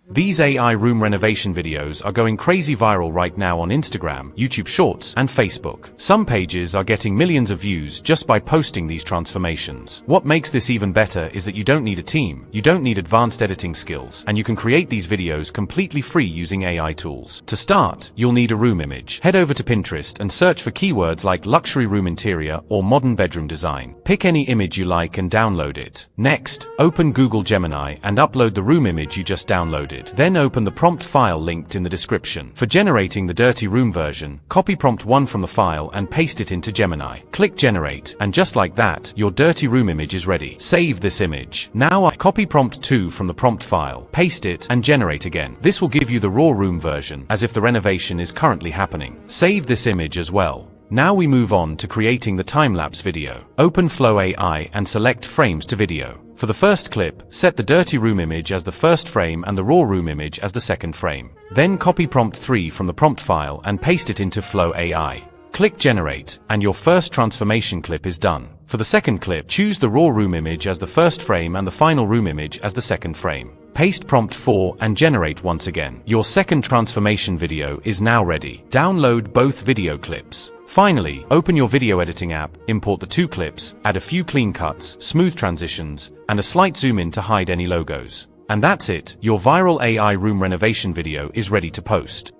These AI room renovation videos are going crazy viral right now on Instagram, YouTube Shorts, and Facebook. Some pages are getting millions of views just by posting these transformations. What makes this even better is that you don't need a team, you don't need advanced editing skills, and you can create these videos completely free using AI tools. To start, you'll need a room image. Head over to Pinterest and search for keywords like luxury room interior or modern bedroom design. Pick any image you like and download it. Next, open Google Gemini and upload the room image you just downloaded. Then open the prompt file linked in the description. For generating the dirty room version, copy prompt 1 from the file and paste it into Gemini. Click generate, and just like that, your dirty room image is ready. Save this image. Now copy prompt 2 from the prompt file, paste it, and generate again. This will give you the raw room version, as if the renovation is currently happening. Save this image as well. Now we move on to creating the time-lapse video. Open Flow AI and select Frames to Video. For the first clip, set the dirty room image as the first frame and the raw room image as the second frame. Then copy prompt 3 from the prompt file and paste it into Flow AI. Click Generate, and your first transformation clip is done. For the second clip, choose the raw room image as the first frame and the final room image as the second frame. Paste prompt 4 and generate once again. Your second transformation video is now ready. Download both video clips. Finally, open your video editing app, import the 2 clips, add a few clean cuts, smooth transitions, and a slight zoom in to hide any logos. And that's it, your viral AI room renovation video is ready to post.